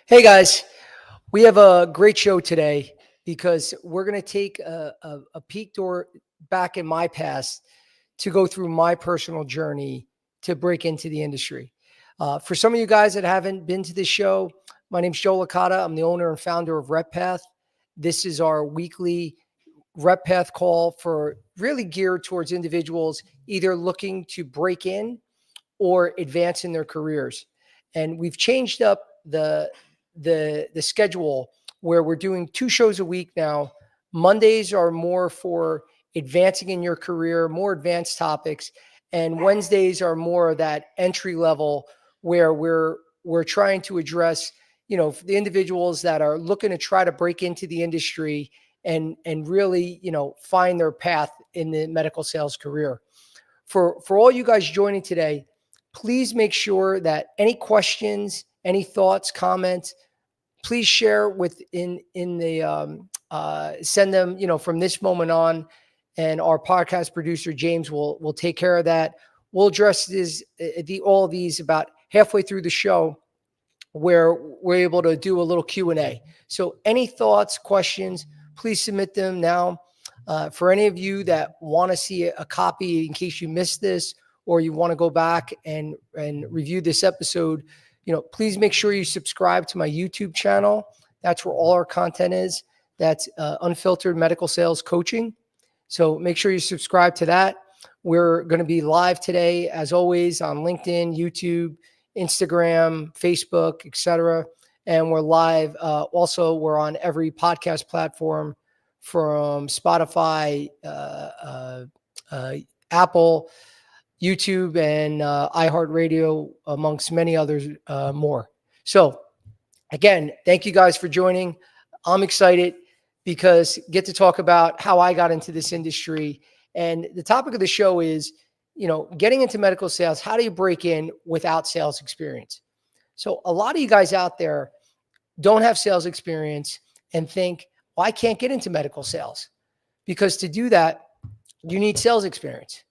Hey guys, we have a great show today because we're going to take a peek back in my past to go through my personal journey to break into the industry. For some of you guys that haven't been to this show, my name's Joe Licata. I'm the owner and founder of RepPath. This is our weekly RepPath call for really geared towards individuals either looking to break in or advance in their careers. And we've changed up the schedule where we're doing 2 shows a week now. Mondays are more for advancing in your career, more advanced topics, and Wednesdays are more of that entry level where we're trying to address, the individuals that are looking to try to break into the industry and really, find their path in the medical sales career. For all you guys joining today, please make sure that any questions, any thoughts, comments, please share in the send them, from this moment on, and our podcast producer James will take care of that. We'll address all of these about halfway through the show, where we're able to do a little Q&A. So any thoughts, questions, please submit them now. For any of you that want to see a copy in case you missed this, or you want to go back and review this episode, please make sure you subscribe to my YouTube channel. That's where all our content is. That's Unfiltered Medical Sales Coaching. So make sure you subscribe to that. We're going to be live today, as always, on LinkedIn, YouTube, Instagram, Facebook, etc. And we're live. Also, we're on every podcast platform from Spotify, Apple, YouTube, and iHeartRadio, amongst many others more. So again, thank you guys for joining. I'm excited because get to talk about how I got into this industry. And the topic of the show is, getting into medical sales. How do you break in without sales experience? So a lot of you guys out there don't have sales experience and think, well, I can't get into medical sales, because to do that, you need sales experience,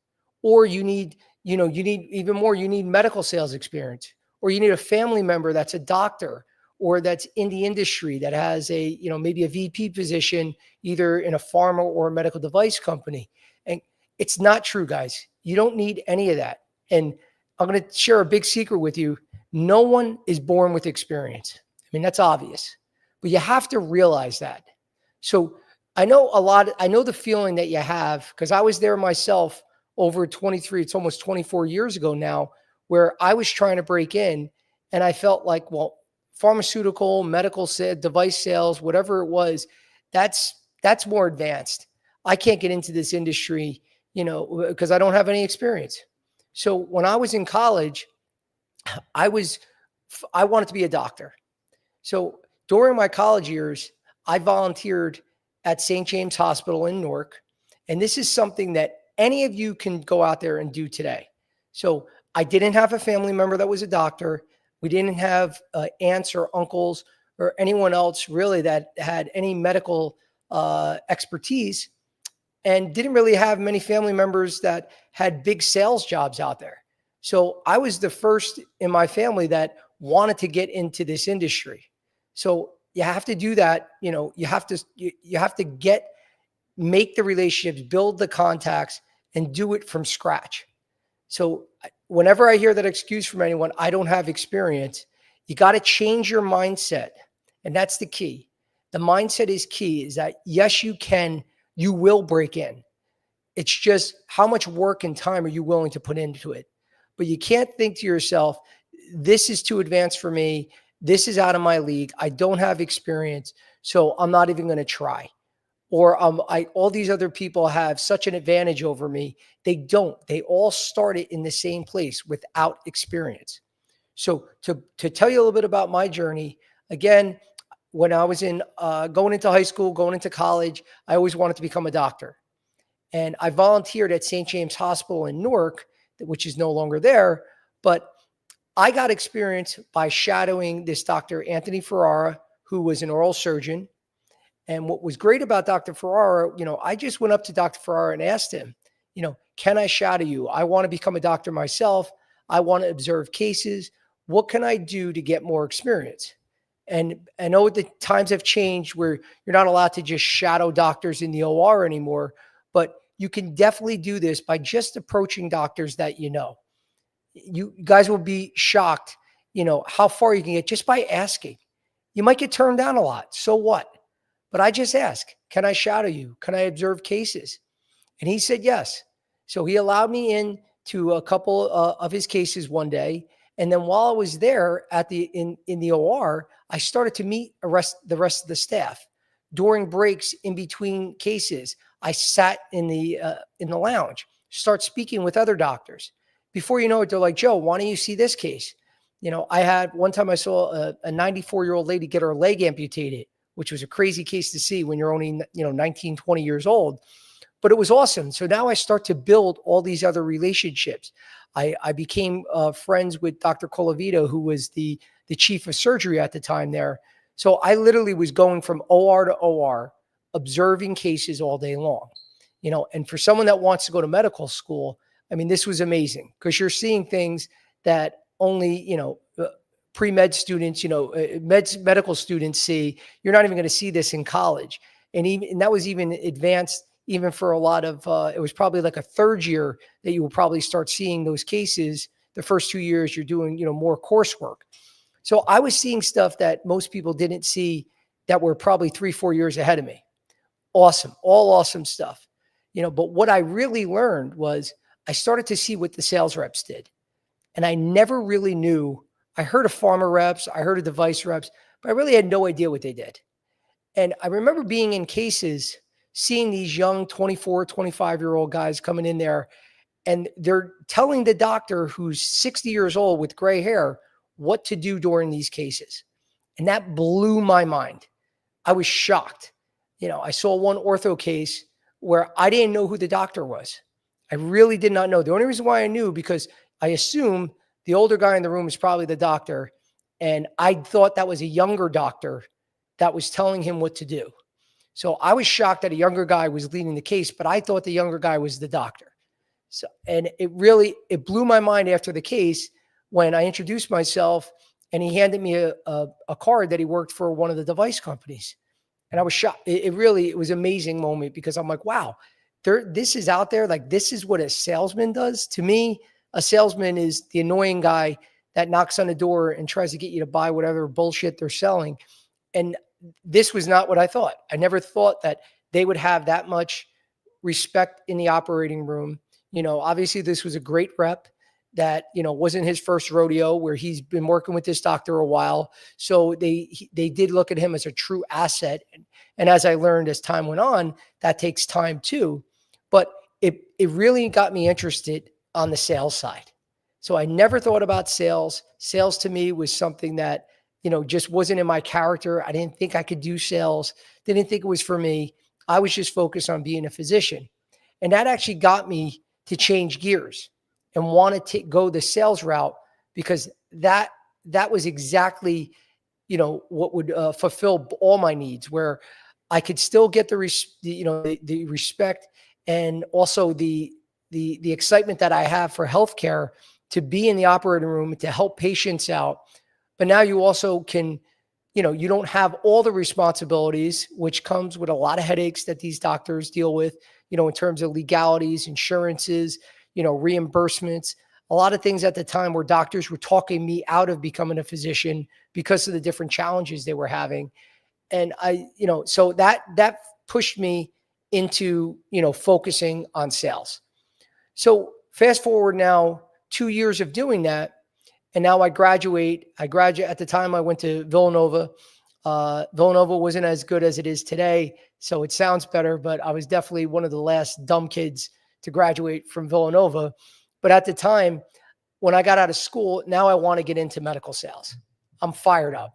or you need even more, you need medical sales experience, or you need a family member that's a doctor or that's in the industry that has maybe a VP position, either in a pharma or a medical device company. And it's not true, guys. You don't need any of that. And I'm going to share a big secret with you. No one is born with experience. I mean, that's obvious, but you have to realize that. So I know the feeling that you have, because I was there myself over 23, it's almost 24 years ago now, where I was trying to break in and I felt like, well, pharmaceutical, medical device sales, whatever it was, that's more advanced. I can't get into this industry, because I don't have any experience. So when I was in college, I wanted to be a doctor. So during my college years, I volunteered at St. James Hospital in Newark. And this is something that any of you can go out there and do today. So I didn't have a family member that was a doctor. We didn't have aunts or uncles or anyone else really that had any medical expertise, and didn't really have many family members that had big sales jobs out there. So I was the first in my family that wanted to get into this industry. So you have to do that. You have to make the relationships, build the contacts, and do it from scratch. So whenever I hear that excuse from anyone, I don't have experience, you got to change your mindset. And that's the key. The mindset is key, is that yes, you can, you will break in. It's just how much work and time are you willing to put into it? But you can't think to yourself, this is too advanced for me. This is out of my league. I don't have experience, so I'm not even going to try. Or all these other people have such an advantage over me. They don't. They all started in the same place without experience. So to tell you a little bit about my journey, again, when I was going into high school, going into college, I always wanted to become a doctor. And I volunteered at St. James Hospital in Newark, which is no longer there. But I got experience by shadowing this Dr. Anthony Ferrara, who was an oral surgeon. And what was great about Dr. Ferrara, I just went up to Dr. Ferrara and asked him, can I shadow you? I want to become a doctor myself. I want to observe cases. What can I do to get more experience? And I know the times have changed where you're not allowed to just shadow doctors in the OR anymore, but you can definitely do this by just approaching doctors that you know. You guys will be shocked, how far you can get just by asking. You might get turned down a lot. So what? But I just ask, can I shadow you? Can I observe cases? And he said yes. So he allowed me in to a couple of his cases one day. And then while I was there in the OR, I started to meet the rest of the staff. During breaks in between cases, I sat in the lounge, start speaking with other doctors. Before you know it, they're like, Joe, why don't you see this case? I had one time I saw a 94-year-old lady get her leg amputated, which was a crazy case to see when you're only 19, 20 years old. But it was awesome. So now I start to build all these other relationships. I became friends with Dr. Colavito, who was the chief of surgery at the time there. So I literally was going from OR to OR, observing cases all day long. And for someone that wants to go to medical school, I mean, this was amazing because you're seeing things that only, pre-med students, medical students see. You're not even going to see this in college. And that was even advanced, even for a lot of, it was probably like a third year that you will probably start seeing those cases. The first 2 years you're doing, more coursework. So I was seeing stuff that most people didn't see that were probably 3-4 years ahead of me. Awesome. All awesome stuff. But what I really learned was I started to see what the sales reps did. And I never really knew. I heard of pharma reps, I heard of device reps, but I really had no idea what they did. And I remember being in cases, seeing these young 24, 25-year-old guys coming in there, and they're telling the doctor who's 60 years old with gray hair what to do during these cases. And that blew my mind. I was shocked. I saw one ortho case where I didn't know who the doctor was. I really did not know. The only reason why I knew, because I assumed the older guy in the room is probably the doctor. And I thought that was a younger doctor that was telling him what to do. So I was shocked that a younger guy was leading the case, but I thought the younger guy was the doctor. So, and it blew my mind after the case when I introduced myself and he handed me a card that he worked for one of the device companies. And I was shocked. It was an amazing moment because I'm like, wow, this is out there. Like, this is what a salesman does. To me, a salesman is the annoying guy that knocks on the door and tries to get you to buy whatever bullshit they're selling. And this was not what I thought. I never thought that they would have that much respect in the operating room. Obviously this was a great rep that, wasn't his first rodeo, where he's been working with this doctor a while. So they did look at him as a true asset. And as I learned as time went on, that takes time too. But it really got me interested on the sales side. So I never thought about sales. Sales to me was something that, just wasn't in my character. I didn't think I could do sales. Didn't think it was for me. I was just focused on being a physician. And that actually got me to change gears and want to go the sales route, because that was exactly, what would fulfill all my needs, where I could still get the respect and also the excitement that I have for healthcare, to be in the operating room, to help patients out. But now you also can, you don't have all the responsibilities, which comes with a lot of headaches that these doctors deal with, in terms of legalities, insurances, reimbursements, a lot of things at the time where doctors were talking me out of becoming a physician because of the different challenges they were having. And so that pushed me into, focusing on sales. So fast forward now 2 years of doing that. And now I graduate at the time I went to Villanova. Villanova wasn't as good as it is today, so it sounds better, but I was definitely one of the last dumb kids to graduate from Villanova. But at the time, when I got out of school, now I want to get into medical sales. I'm fired up.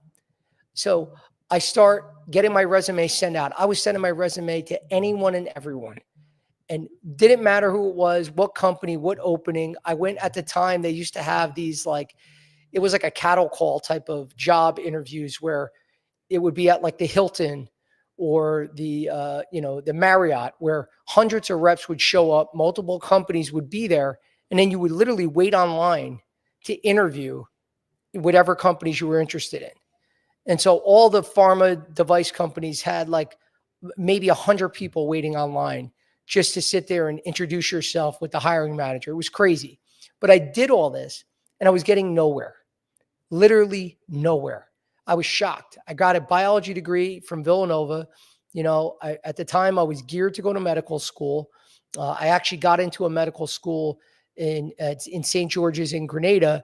So I start getting my resume sent out. I was sending my resume to anyone and everyone. And didn't matter who it was, what company, what opening. I went at the time, they used to have these it was like a cattle call type of job interviews where it would be at like the Hilton or the Marriott, where hundreds of reps would show up, multiple companies would be there. And then you would literally wait online to interview whatever companies you were interested in. And so all the pharma device companies had like maybe 100 people waiting online just to sit there and introduce yourself with the hiring manager. It was crazy. But I did all this and I was getting nowhere, literally nowhere. I was shocked. I got a biology degree from Villanova. At the time I was geared to go to medical school. I actually got into a medical school in St. George's in Grenada,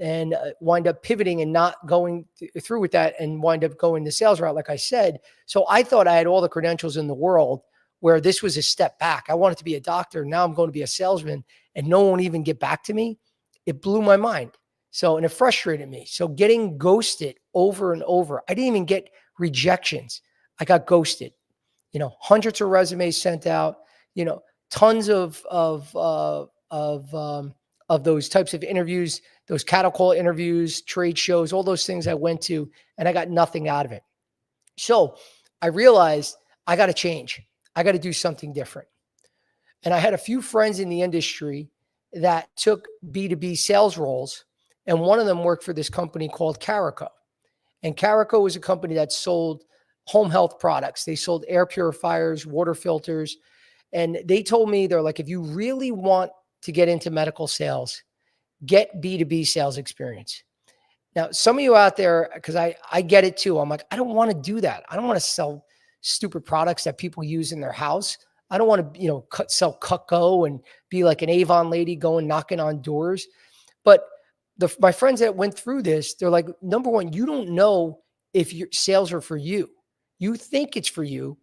and wind up pivoting and not going through with that and wind up going the sales route, like I said. So I thought I had all the credentials in the world, where this was a step back. I wanted to be a doctor. Now I'm going to be a salesman, and no one even get back to me. It blew my mind. And it frustrated me. So getting ghosted over and over, I didn't even get rejections. I got ghosted. Hundreds of resumes sent out. Tons of those types of interviews, those cattle call interviews, trade shows, all those things I went to, and I got nothing out of it. So I realized I got to change. I got to do something different. And I had a few friends in the industry that took B2B sales roles, and one of them worked for this company called Carico. And Carico was a company that sold home health products. They sold air purifiers, water filters. And they told me, they're like, if you really want to get into medical sales, get B2B sales experience. Now, some of you out there, because I get it too. I'm like, I don't want to do that. I don't want to sell stupid products that people use in their house. I don't want to, sell Cutco and be like an Avon lady going knocking on doors. But my friends that went through this, they're like, number one, you don't know if your sales are for you. You think it's for you,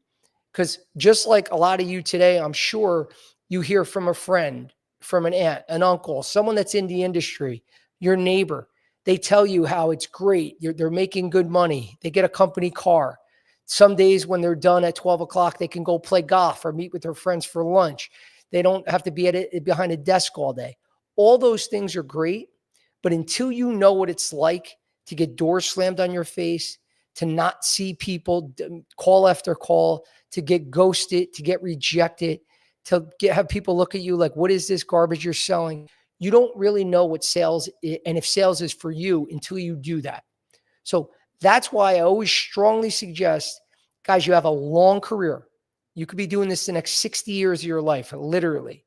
because just like a lot of you today, I'm sure you hear from a friend, from an aunt, an uncle, someone that's in the industry, your neighbor. They tell you how it's great. They're making good money. They get a company car. Some days when they're done at 12 o'clock, they can go play golf or meet with their friends for lunch. They don't have to be behind a desk all day. All those things are great. But until you know what it's like to get doors slammed on your face, to not see people, call after call, to get ghosted, to get rejected, to have people look at you like, what is this garbage you're selling? You don't really know what sales is, and if sales is for you, until you do that. So that's why I always strongly suggest, guys, you have a long career. You could be doing this the next 60 years of your life, literally.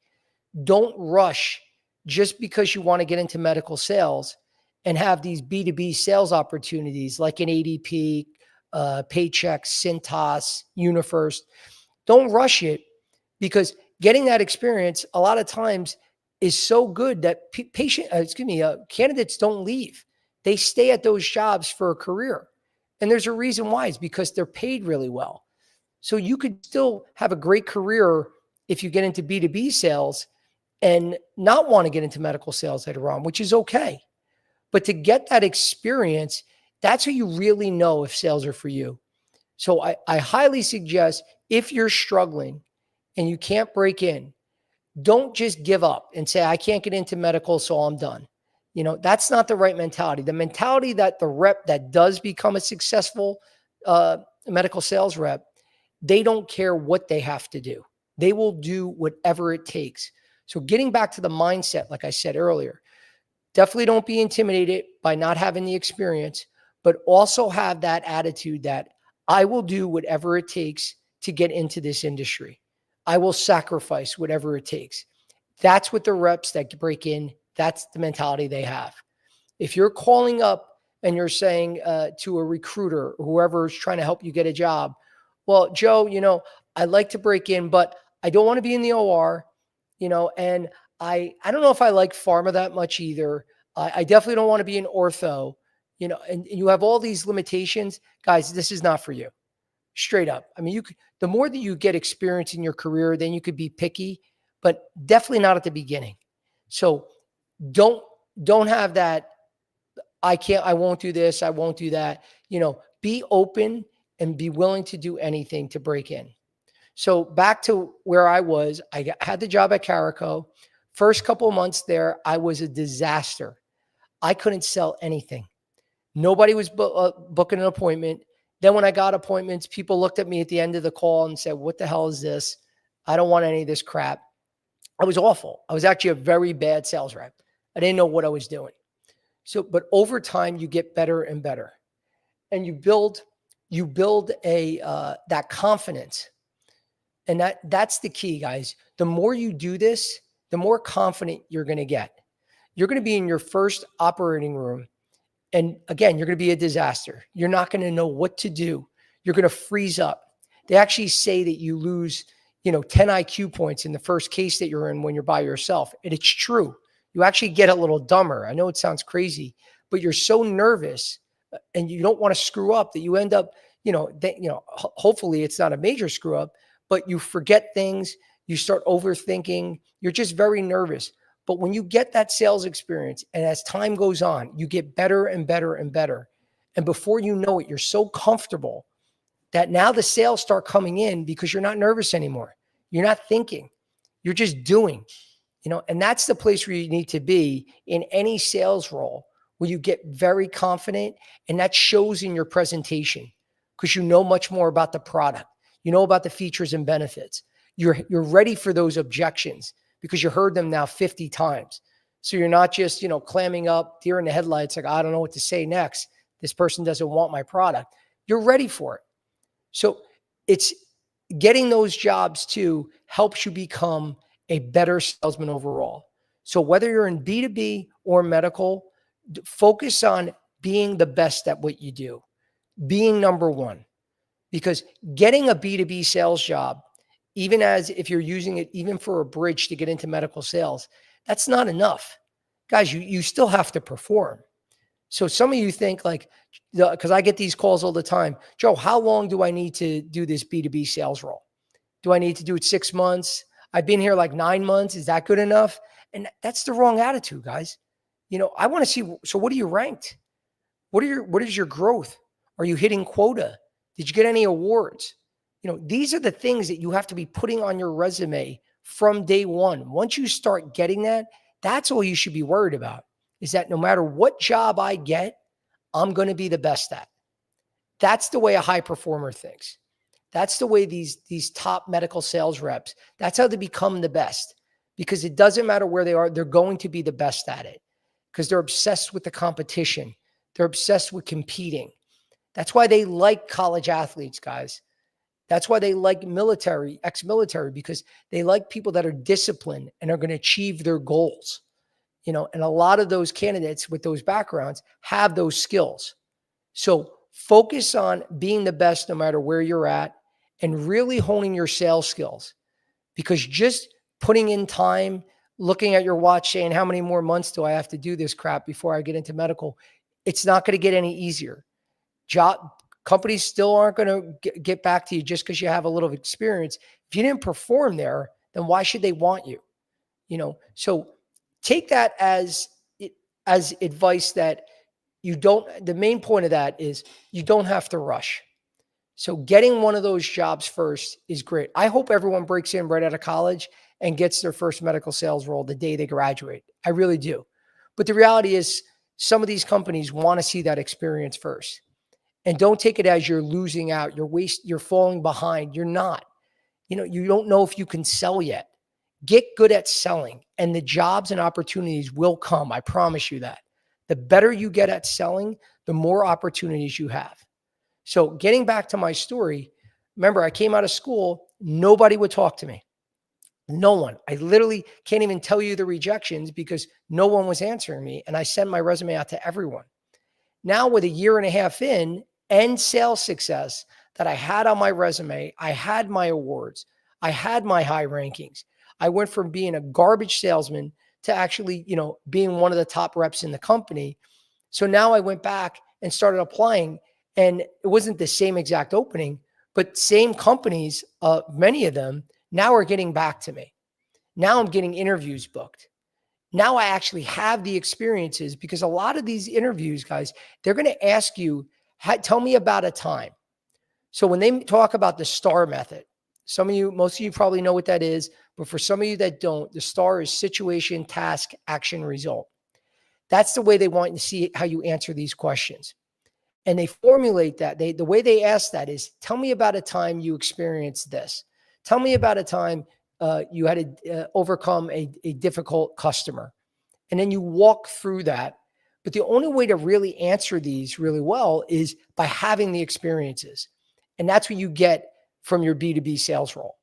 Don't rush just because you want to get into medical sales and have these B2B sales opportunities like an ADP, Paychex, Cintas, UniFirst. Don't rush it, because getting that experience a lot of times is so good that candidates don't leave. They stay at those jobs for a career. And there's a reason why. It's because they're paid really well. So you could still have a great career if you get into B2B sales and not want to get into medical sales later on, which is okay. But to get that experience, that's how you really know if sales are for you. So I highly suggest, if you're struggling and you can't break in, don't just give up and say, I can't get into medical, so I'm done. That's not the right mentality. The mentality that the rep that does become a successful medical sales rep, they don't care what they have to do. They will do whatever it takes. So getting back to the mindset, like I said earlier, definitely don't be intimidated by not having the experience, but also have that attitude that I will do whatever it takes to get into this industry. I will sacrifice whatever it takes. That's what the reps that break in, that's the mentality they have. If you're calling up and you're saying to a recruiter, whoever is trying to help you get a job, well, Joe, I'd like to break in, but I don't want to be in the OR, and I don't know if I like pharma that much either. I definitely don't want to be an ortho, and you have all these limitations. Guys, this is not for you. Straight up. I mean, the more that you get experience in your career, then you could be picky, but definitely not at the beginning. So don't have that, I won't do this, I won't do that. Be open and be willing to do anything to break in. So back to where I was, I had the job at Carico. First couple of months there, I was a disaster. I couldn't sell anything. Nobody was booking an appointment. Then when I got appointments, people looked at me at the end of the call and said, what the hell is this? I don't want any of this crap. I was awful. I was actually a very bad sales rep. I didn't know what I was doing. But over time, you get better and better. and you build that confidence. And that's the key, guys. The more you do this, the more confident you're going to get. You're going to be in your first operating room. And again, you're going to be a disaster. You're not going to know what to do. You're going to freeze up. They actually say that you lose, 10 IQ points in the first case that you're in when you're by yourself. And it's true. You actually get a little dumber. I know it sounds crazy, but you're so nervous and you don't want to screw up that you end up, hopefully it's not a major screw up, but you forget things. You start overthinking. You're just very nervous. But when you get that sales experience and as time goes on, you get better and better and better. And before you know it, you're so comfortable that now the sales start coming in because you're not nervous anymore. You're not thinking. You're just doing, and that's the place where you need to be in any sales role, where you get very confident, and that shows in your presentation because you know much more about the product. You know about the features and benefits. You're ready for those objections because you heard them now 50 times. So you're not just, clamming up, deer in the headlights, like, I don't know what to say next. This person doesn't want my product. You're ready for it. So it's getting those jobs too helps you become a better salesman overall. So whether you're in B2B or medical, focus on being the best at what you do, being number one. Because getting a B2B sales job, even as if you're using it even for a bridge to get into medical sales, that's not enough. Guys, you still have to perform. So some of you think because I get these calls all the time, Joe, how long do I need to do this B2B sales role? Do I need to do it 6 months? I've been here 9 months. Is that good enough? And that's the wrong attitude, guys. I want to see, so what are you ranked? What is your growth? Are you hitting quota? Did you get any awards? These are the things that you have to be putting on your resume from day one. Once you start getting that, that's all you should be worried about, is that no matter what job I get, I'm going to be the best at. That's the way a high performer thinks. That's the way these top medical sales reps, that's how they become the best, because it doesn't matter where they are. They're going to be the best at it because they're obsessed with the competition. They're obsessed with competing. That's why they like college athletes, guys. That's why they like military, ex-military, because they like people that are disciplined and are going to achieve their goals. And a lot of those candidates with those backgrounds have those skills. So focus on being the best no matter where you're at and really honing your sales skills, because just putting in time, looking at your watch, saying, how many more months do I have to do this crap before I get into medical? It's not going to get any easier. Companies still aren't going to get back to you just because you have a little experience. If you didn't perform there, then why should they want you? So take that as advice that the main point of that is you don't have to rush. So getting one of those jobs first is great. I hope everyone breaks in right out of college and gets their first medical sales role the day they graduate. I really do. But the reality is some of these companies want to see that experience first. And don't take it as you're losing out. You're falling behind. You're not. You don't know if you can sell yet. Get good at selling, and the jobs and opportunities will come. I promise you that. The better you get at selling, the more opportunities you have. So getting back to my story, remember, I came out of school, nobody would talk to me. No one. I literally can't even tell you the rejections because no one was answering me. And I sent my resume out to everyone. Now with 1.5 years in and sales success that I had on my resume, I had my awards, I had my high rankings. I went from being a garbage salesman to actually, being one of the top reps in the company. So now I went back and started applying, and it wasn't the same exact opening, but same companies, many of them now are getting back to me. Now I'm getting interviews booked. Now I actually have the experiences, because a lot of these interviews, guys, they're going to ask you, tell me about a time. So when they talk about the STAR method, most of you probably know what that is, but for some of you that don't, the STAR is situation, task, action, result. That's the way they want to see how you answer these questions. And they formulate that. The way they ask that is, tell me about a time you experienced this. Tell me about a time you had to overcome a difficult customer. And then you walk through that But the only way to really answer these really well is by having the experiences. And that's what you get from your B2B sales role.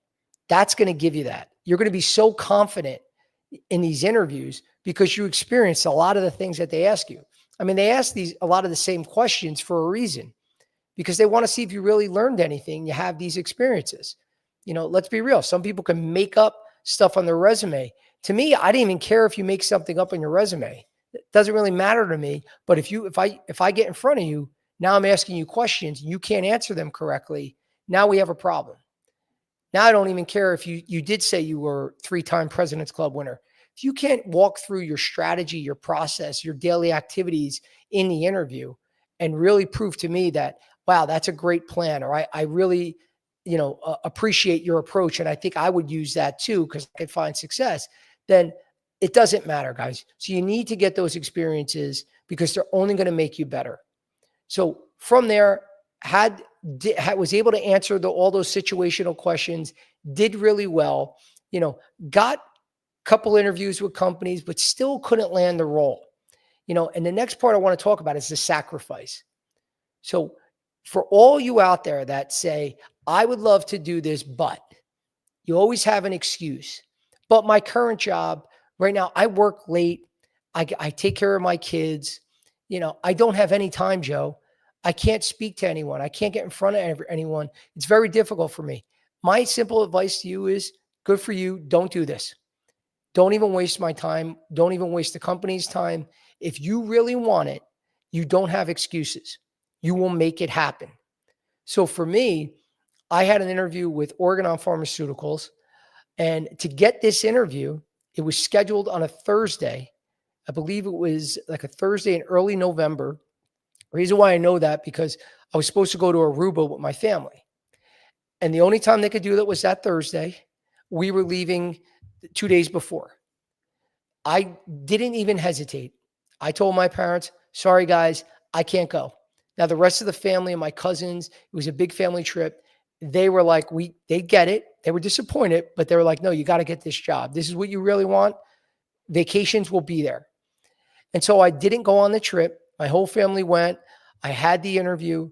That's going to give you that. You're going to be so confident in these interviews because you experience a lot of the things that they ask you. I mean, they ask a lot of the same questions for a reason, because they want to see if you really learned anything. You have these experiences. Let's be real. Some people can make up stuff on their resume. To me, I didn't even care if you make something up on your resume. It doesn't really matter to me. But if I get in front of you, now I'm asking you questions, you can't answer them correctly. Now we have a problem. Now I don't even care if you did say you were 3-time President's Club winner. If you can't walk through your strategy, your process, your daily activities in the interview and really prove to me that, wow, that's a great plan, or I really, appreciate your approach, and I think I would use that too because I could find success, then it doesn't matter, guys. So you need to get those experiences because they're only going to make you better. So from there, was able to answer all those situational questions, did really well, got a couple interviews with companies, but still couldn't land the role. And the next part I want to talk about is the sacrifice. So for all you out there that say, I would love to do this, but you always have an excuse. But my current job right now, I work late. I take care of my kids. I don't have any time, Joe. I can't speak to anyone. I can't get in front of anyone. It's very difficult for me. My simple advice to you is, good for you. Don't do this. Don't even waste my time. Don't even waste the company's time. If you really want it, you don't have excuses. You will make it happen. So for me, I had an interview with Oregon Pharmaceuticals. And to get this interview, it was scheduled on a Thursday. I believe it was like a Thursday in early November. Reason why I know that, because I was supposed to go to Aruba with my family. And the only time they could do that was that Thursday. We were leaving 2 days before. I didn't even hesitate. I told my parents, sorry guys, I can't go. Now the rest of the family and my cousins, it was a big family trip. They were like, they get it. They were disappointed, but they were like, no, you got to get this job. This is what you really want. Vacations will be there. And so I didn't go on the trip. My whole family went. I had the interview.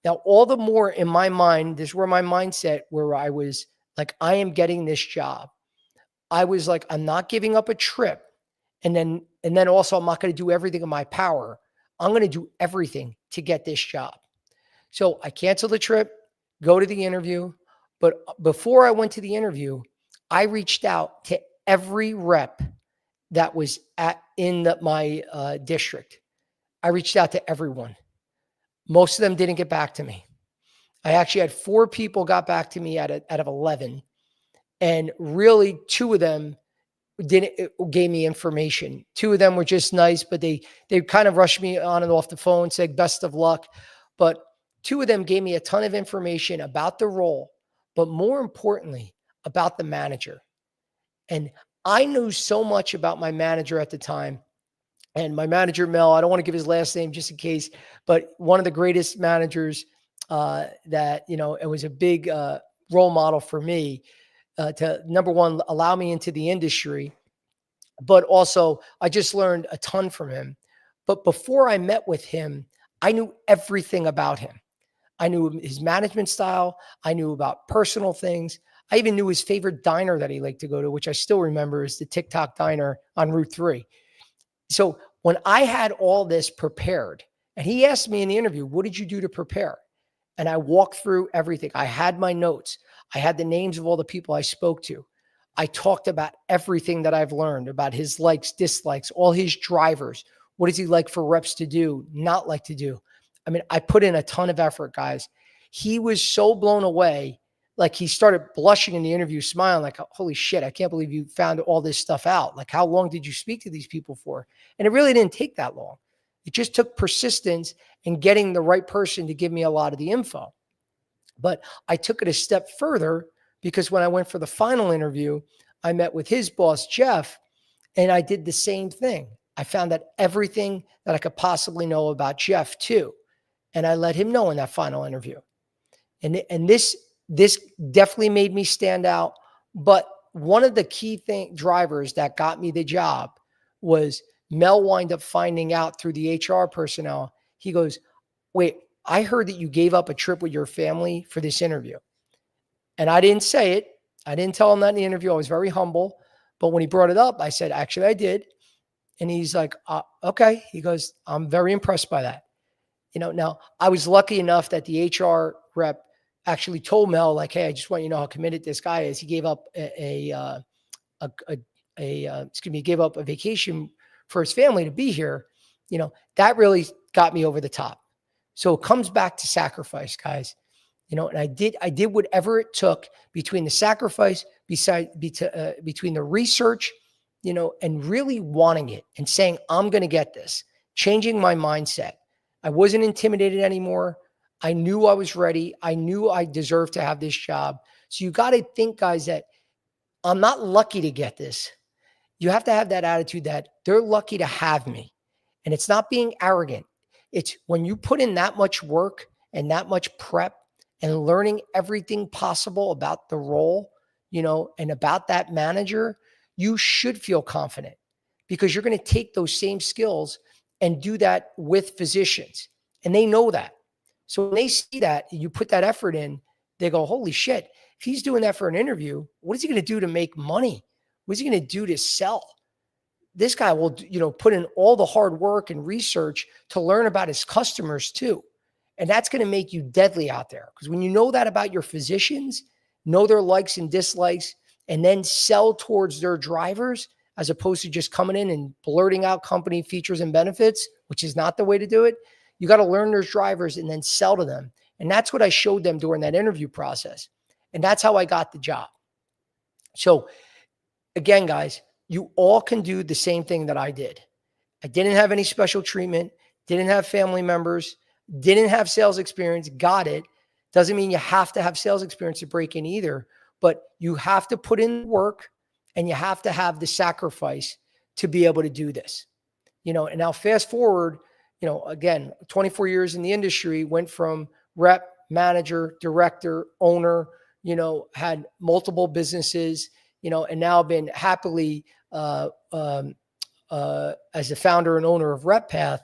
Now, all the more in my mind, this is where my mindset, where I was like, I am getting this job. I was like, I'm not giving up a trip. And then also, I'm not going to do everything in my power. I'm going to do everything to get this job. So I canceled the trip, go to the interview. But before I went to the interview, I reached out to every rep that was in my district. I reached out to everyone. Most of them didn't get back to me. I actually had 4 people got back to me out of 11. And really 2 of them gave me information. 2 of them were just nice, but they kind of rushed me on and off the phone, said best of luck. But 2 of them gave me a ton of information about the role, but more importantly, about the manager. And I knew so much about my manager at the time. And my manager, Mel, I don't want to give his last name just in case, but one of the greatest managers that, it was a big role model for me to, number one, allow me into the industry. But also, I just learned a ton from him. But before I met with him, I knew everything about him. I knew his management style. I knew about personal things. I even knew his favorite diner that he liked to go to, which I still remember is the TikTok diner on Route 3. So when I had all this prepared, and he asked me in the interview, what did you do to prepare? And I walked through everything. I had my notes. I had the names of all the people I spoke to. I talked about everything that I've learned about his likes, dislikes, all his drivers. What does he like for reps to do, not like to do? I mean, I put in a ton of effort, guys. He was so blown away. Like, he started blushing in the interview, smiling like, holy shit, I can't believe you found all this stuff out. Like, how long did you speak to these people for? And it really didn't take that long. It just took persistence and getting the right person to give me a lot of the info. But I took it a step further, because when I went for the final interview, I met with his boss, Jeff, and I did the same thing. I found out everything that I could possibly know about Jeff too. And I let him know in that final interview. And this definitely made me stand out. But one of the key drivers that got me the job was Mel wind up finding out through the HR personnel. He goes, wait, I heard that you gave up a trip with your family for this interview. And I didn't say it. I didn't tell him that in the interview. I was very humble. But when he brought it up, I said, actually, I did. And he's like, okay. He goes, I'm very impressed by that. Now I was lucky enough that the HR rep actually told Mel, like, hey, I just want you to know how committed this guy is. He gave up gave up a vacation for his family to be here. That really got me over the top. So it comes back to sacrifice, guys. And I did whatever it took between the sacrifice, between the research, and really wanting it and saying, I'm going to get this, changing my mindset. I wasn't intimidated anymore. I knew I was ready. I knew I deserved to have this job. So you got to think, guys, that I'm not lucky to get this. You have to have that attitude that they're lucky to have me. And it's not being arrogant. It's when you put in that much work and that much prep and learning everything possible about the role, and about that manager, you should feel confident because you're going to take those same skills and do that with physicians. And they know that. So when they see that you put that effort in, they go, holy shit, if he's doing that for an interview, what is he going to do to make money? What is he going to do to sell? This guy will, put in all the hard work and research to learn about his customers too. And that's going to make you deadly out there. Because when you know that about your physicians, know their likes and dislikes, and then sell towards their drivers, as opposed to just coming in and blurting out company features and benefits, which is not the way to do it. You got to learn their drivers and then sell to them. And that's what I showed them during that interview process. And that's how I got the job. So again, guys, you all can do the same thing that I did. I didn't have any special treatment, didn't have family members, didn't have sales experience, got it. Doesn't mean you have to have sales experience to break in either, but you have to put in work and you have to have the sacrifice to be able to do this. And now fast forward, again, 24 years in the industry, went from rep, manager, director, owner, had multiple businesses, and now been happily as the founder and owner of RepPath,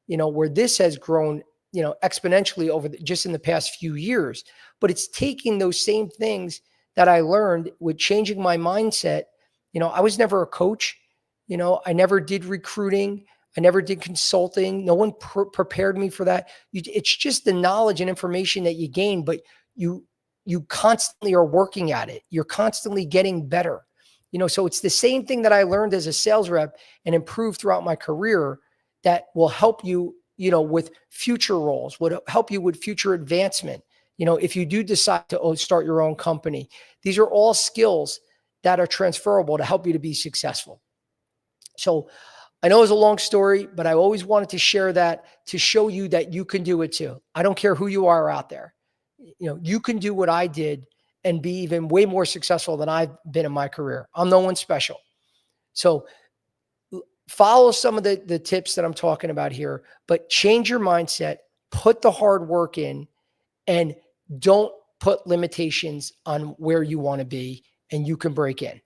where this has grown, exponentially over just in the past few years. But it's taking those same things that I learned with changing my mindset. I was never a coach. I never did recruiting. I never did consulting. No one prepared me for that. It's just the knowledge and information that you gain, but you constantly are working at it. You're constantly getting better. So it's the same thing that I learned as a sales rep and improved throughout my career that will help you, with future roles, would help you with future advancement. If you do decide to start your own company, these are all skills that are transferable to help you to be successful. So I know it's a long story, but I always wanted to share that to show you that you can do it too. I don't care who you are out there. You can do what I did and be even way more successful than I've been in my career. I'm no one special. So follow some of the tips that I'm talking about here, but change your mindset, put the hard work in, and don't put limitations on where you want to be, and you can break in.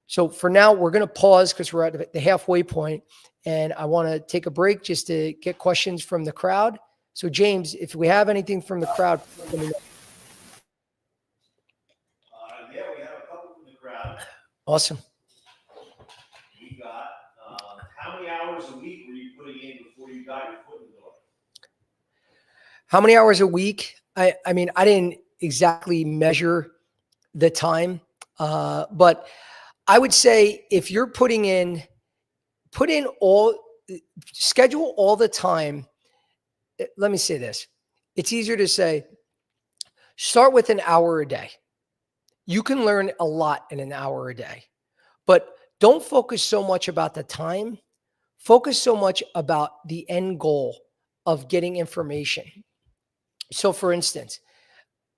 So for now, we're going to pause because we're at the halfway point, and I want to take a break just to get questions from the crowd. So James, if we have anything from the crowd, let me know. Yeah, we have a couple from the crowd. Awesome. We got, how many hours a week were you putting in before you got your foot in the door? How many hours a week? I mean, I didn't exactly measure the time, but I would say if you're schedule all the time. Let me say this. It's easier to say, start with an hour a day. You can learn a lot in an hour a day, but don't focus so much about the time. Focus so much about the end goal of getting information. So for instance,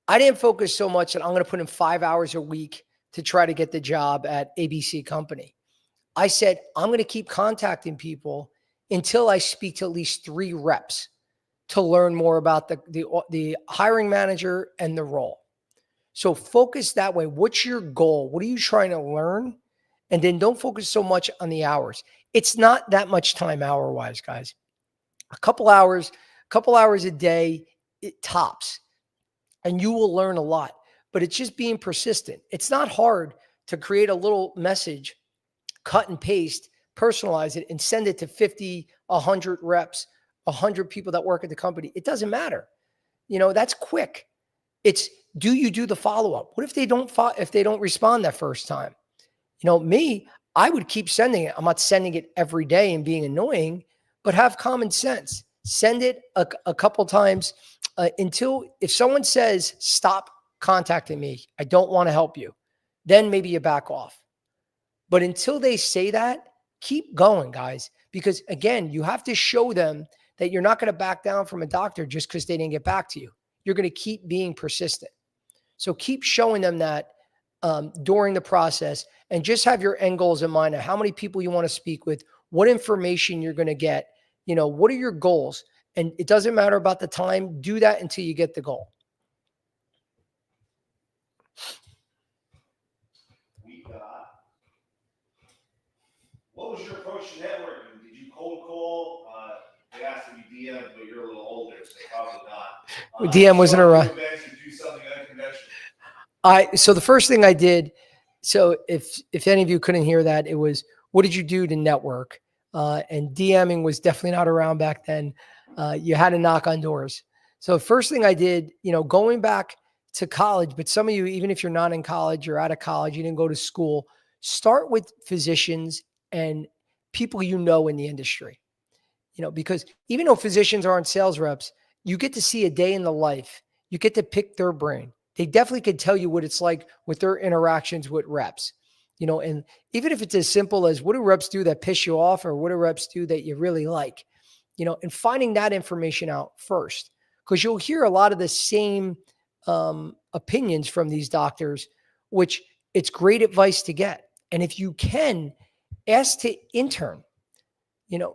I didn't focus so much that I'm going to put in 5 hours a week to try to get the job at ABC company. I said, I'm going to keep contacting people until I speak to at least 3 reps to learn more about the hiring manager and the role. So focus that way. What's your goal? What are you trying to learn? And then don't focus so much on the hours. It's not that much time hour wise, guys. A couple hours a day, it tops, and you will learn a lot. But it's just being persistent. It's not hard to create a little message, cut and paste, personalize it, and send it to 50, 100 reps, 100 people that work at the company. It doesn't matter. That's quick. It's, do you do the follow-up? What if they don't respond that first time? Me, I would keep sending it. I'm not sending it every day and being annoying, but have common sense. Send it a couple times until, if someone says, stop contacting me, I don't want to help you, then maybe you back off. But until they say that, keep going, guys, because again, you have to show them that you're not going to back down from a doctor just because they didn't get back to you. You're going to keep being persistent. So keep showing them that during the process, and just have your end goals in mind of how many people you want to speak with, what information you're going to get, what are your goals? And it doesn't matter about the time. Do that until you get the goal. What was your approach to networking? Did you cold call? They asked to be DM, but you're a little older, so probably not. DM wasn't around. Do something unconventional. So the first thing I did, so if any of you couldn't hear that, it was, what did you do to network? And DMing was definitely not around back then. You had to knock on doors. So the first thing I did, going back to college, but some of you, even if you're not in college, you're out of college, you didn't go to school, start with physicians and people in the industry. Because even though physicians aren't sales reps, you get to see a day in the life. You get to pick their brain. They definitely could tell you what it's like with their interactions with reps, and even if it's as simple as, what do reps do that piss you off, or what do reps do that you really like, and finding that information out first, because you'll hear a lot of the same opinions from these doctors, which it's great advice to get. And if you can, ask to intern.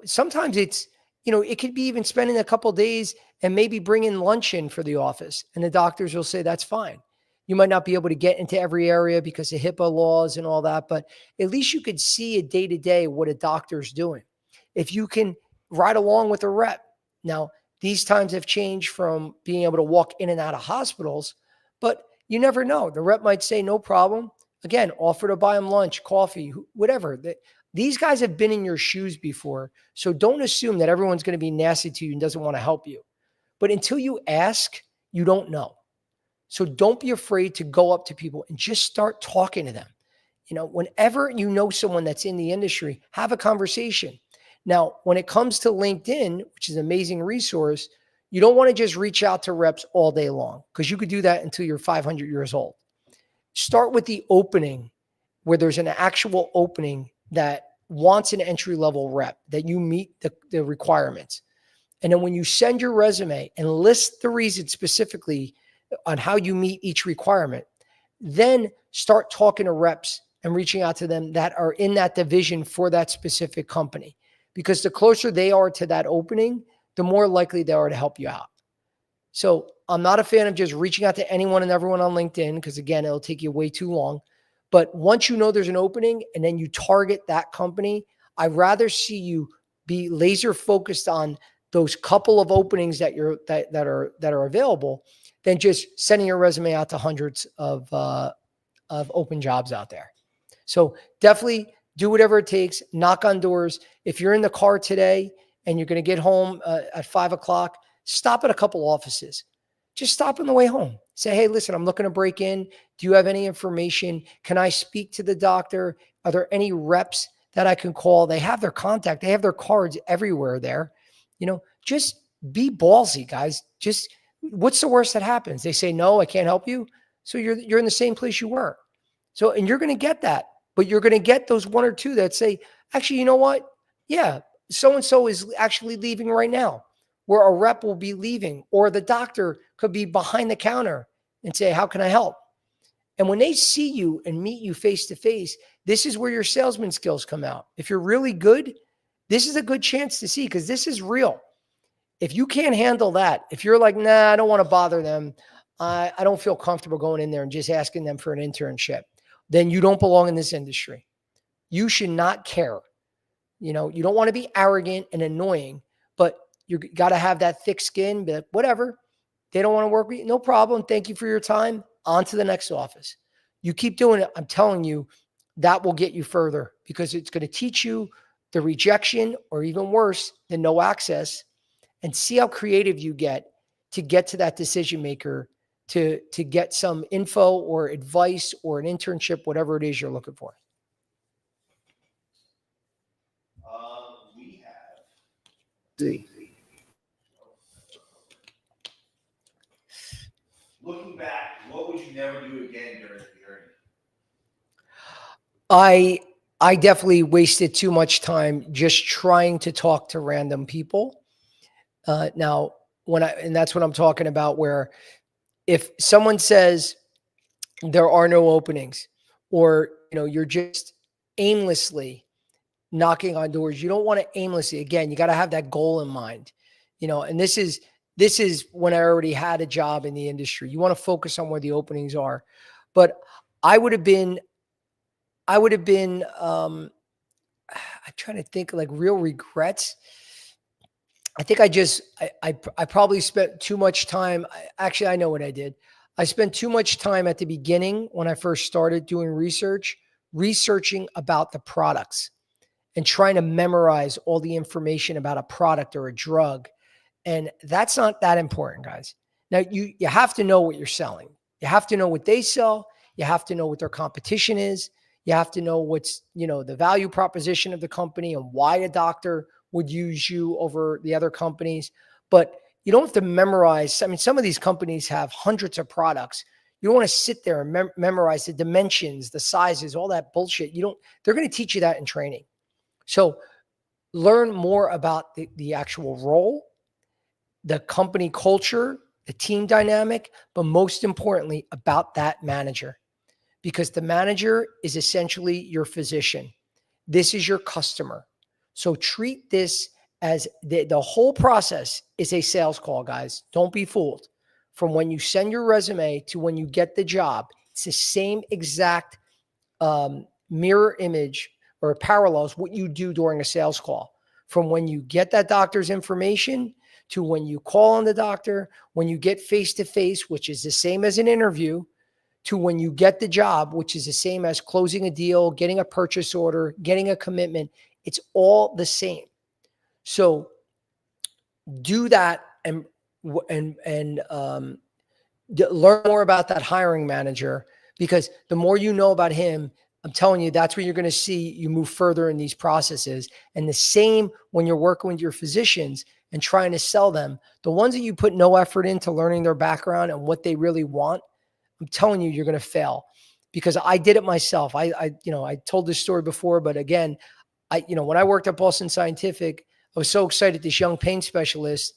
Sometimes it's, it could be even spending a couple of days and maybe bringing lunch in for the office. And the doctors will say, that's fine. You might not be able to get into every area because of HIPAA laws and all that, but at least you could see a day-to-day what a doctor's doing. If you can ride along with a rep. Now, these times have changed from being able to walk in and out of hospitals, but you never know. The rep might say, no problem. Again, offer to buy them lunch, coffee, whatever. These guys have been in your shoes before, so don't assume that everyone's going to be nasty to you and doesn't want to help you. But until you ask, you don't know. So don't be afraid to go up to people and just start talking to them. Whenever you know someone that's in the industry, have a conversation. Now, when it comes to LinkedIn, which is an amazing resource, you don't want to just reach out to reps all day long, because you could do that until you're 500 years old. Start with the opening, where there's an actual opening that wants an entry-level rep, that you meet the requirements. And then when you send your resume and list the reasons specifically on how you meet each requirement, then start talking to reps and reaching out to them that are in that division for that specific company. Because the closer they are to that opening, the more likely they are to help you out. So I'm not a fan of just reaching out to anyone and everyone on LinkedIn, because again, it'll take you way too long. But once you know there's an opening and then you target that company, I'd rather see you be laser focused on those couple of openings that are available than just sending your resume out to hundreds of open jobs out there. So definitely do whatever it takes. Knock on doors. If you're in the car today and you're going to get home at 5:00, stop at a couple offices. Just stop on the way home. Say, hey, listen, I'm looking to break in. Do you have any information? Can I speak to the doctor? Are there any reps that I can call? They have their contact. They have their cards everywhere there. Just be ballsy, guys. Just, what's the worst that happens? They say, no, I can't help you. So you're in the same place you were. So, and you're going to get that, but you're going to get those one or two that say, actually, you know what? Yeah, so-and-so is actually leaving right now. Where a rep will be leaving, or the doctor could be behind the counter and say, how can I help? And when they see you and meet you face to face, this is where your salesman skills come out. If you're really good, this is a good chance to see, because this is real. If you can't handle that, if you're like, nah, I don't want to bother them, I don't feel comfortable going in there and just asking them for an internship, then you don't belong in this industry. you should not care. You know, you don't want to be arrogant and annoying, but you got to have that thick skin. Be like, whatever. They don't want to work with you. No problem. Thank you for your time. On to the next office. You keep doing it. I'm telling you, that will get you further because it's going to teach you the rejection, or even worse, the no access, and see how creative you get to that decision maker to get some info or advice or an internship, whatever it is you're looking for. We have. Looking back, what would you never do again during the journey? I definitely wasted too much time just trying to talk to random people. Now, and that's what I'm talking about, where if someone says there are no openings, or, you know, you're just aimlessly knocking on doors, you don't want to aimlessly, again, you got to have that goal in mind, you know, and this is when I already had a job in the industry. You want to focus on where the openings are. But I would have been, I'm trying to think, like, real regrets. I think I probably spent too much time. Actually, I know what I did. I spent too much time at the beginning when I first started doing researching about the products and trying to memorize all the information about a product or a drug. And that's not that important, guys. Now, you have to know what you're selling. You have to know what they sell. You have to know what their competition is. You have to know what's, you know, the value proposition of the company and why a doctor would use you over the other companies. But you don't have to memorize. I mean, some of these companies have hundreds of products. You don't want to sit there and memorize the dimensions, the sizes, all that bullshit. They're going to teach you that in training. So learn more about the actual role, the company culture, the team dynamic, but most importantly, about that manager, because the manager is essentially your physician. This is your customer. So treat this as the whole process is a sales call, guys. Don't be fooled. From when you send your resume to when you get the job, it's the same exact mirror image or parallels what you do during a sales call. From when you get that doctor's information to when you call on the doctor, when you get face-to-face, which is the same as an interview, to when you get the job, which is the same as closing a deal, getting a purchase order, getting a commitment. It's all the same. So do that and learn more about that hiring manager, because the more you know about him, I'm telling you, that's where you're going to see you move further in these processes. And the same when you're working with your physicians and trying to sell them, the ones that you put no effort into learning their background and what they really want, I'm telling you, you're going to fail, because I did it myself. I told this story before, but again, when I worked at Boston Scientific, I was so excited. This young pain specialist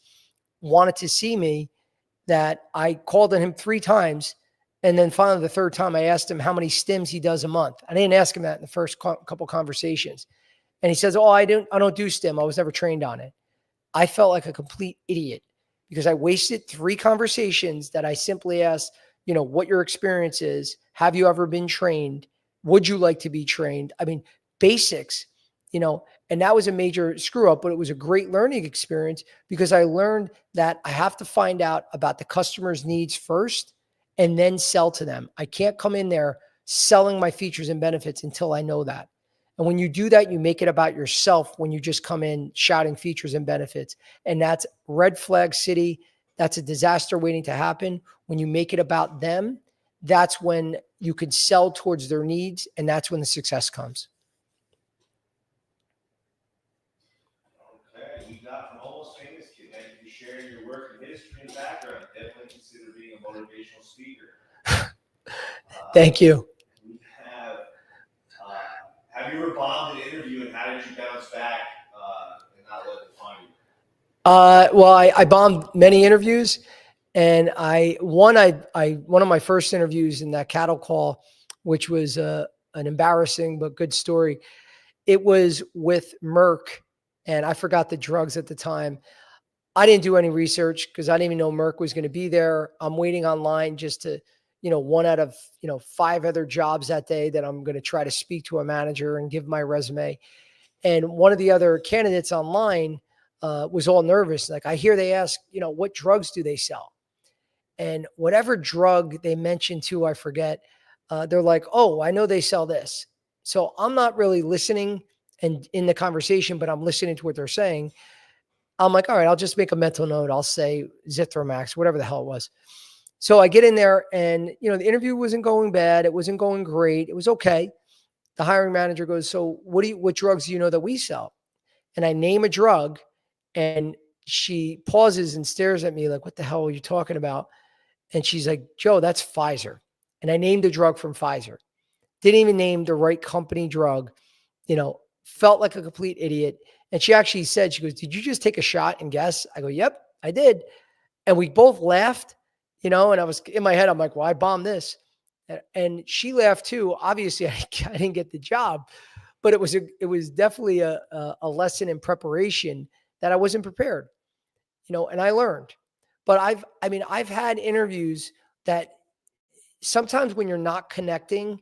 wanted to see me that I called on him 3 times. And then finally, the 3rd time, I asked him how many stims he does a month. I didn't ask him that in the first couple conversations. And he says, "Oh, I don't do stim. I was never trained on it." I felt like a complete idiot because I wasted 3 conversations that I simply asked, what your experience is. Have you ever been trained? Would you like to be trained? I mean, basics, and that was a major screw up, but it was a great learning experience because I learned that I have to find out about the customer's needs first and then sell to them. I can't come in there selling my features and benefits until I know that. And when you do that, you make it about yourself when you just come in shouting features and benefits. And that's red flag city. That's a disaster waiting to happen. When you make it about them, that's when you can sell towards their needs, and that's when the success comes. Okay, we got from Almost Famous Kid. Thank you for sharing your work and history and background. Definitely consider being a motivational speaker. Thank you. We have you ever bombed an interview, and how did you bounce back and not let it find you? Well, I bombed many interviews, and one of my first interviews in that cattle call, which was an embarrassing but good story. It was with Merck, and I forgot the drugs at the time. I didn't do any research because I didn't even know Merck was going to be there. I'm waiting online just to, one out of, 5 other jobs that day that I'm going to try to speak to a manager and give my resume. And one of the other candidates online was all nervous. Like, I hear they ask, what drugs do they sell? And whatever drug they mentioned to, I forget, they're like, oh, I know they sell this. So I'm not really listening and in the conversation, but I'm listening to what they're saying. I'm like, all right, I'll just make a mental note. I'll say Zithromax, whatever the hell it was. So I get in there and, the interview wasn't going bad. It wasn't going great. It was okay. The hiring manager goes, so what drugs do you know that we sell? And I name a drug, and she pauses and stares at me like, what the hell are you talking about? And she's like, Joe, that's Pfizer. And I named a drug from Pfizer. Didn't even name the right company drug, felt like a complete idiot. And she actually said, she goes, did you just take a shot and guess? I go, yep, I did. And we both laughed, and I was in my head, I'm like, well, I bombed this. And she laughed too. Obviously, I didn't get the job, but it was definitely a lesson in preparation that I wasn't prepared, and I learned. But I've had interviews that sometimes when you're not connecting,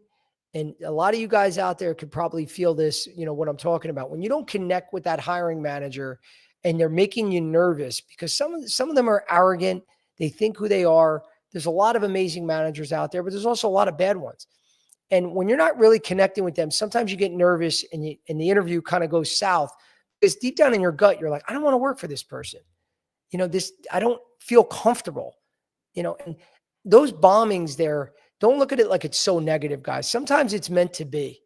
and a lot of you guys out there could probably feel this, what I'm talking about. When you don't connect with that hiring manager and they're making you nervous because some of them are arrogant, they think who they are. There's a lot of amazing managers out there, but there's also a lot of bad ones. And when you're not really connecting with them, sometimes you get nervous and the interview kind of goes south because deep down in your gut, you're like, I don't want to work for this person. I don't feel comfortable, and those bombings there, don't look at it like it's so negative, guys. Sometimes it's meant to be.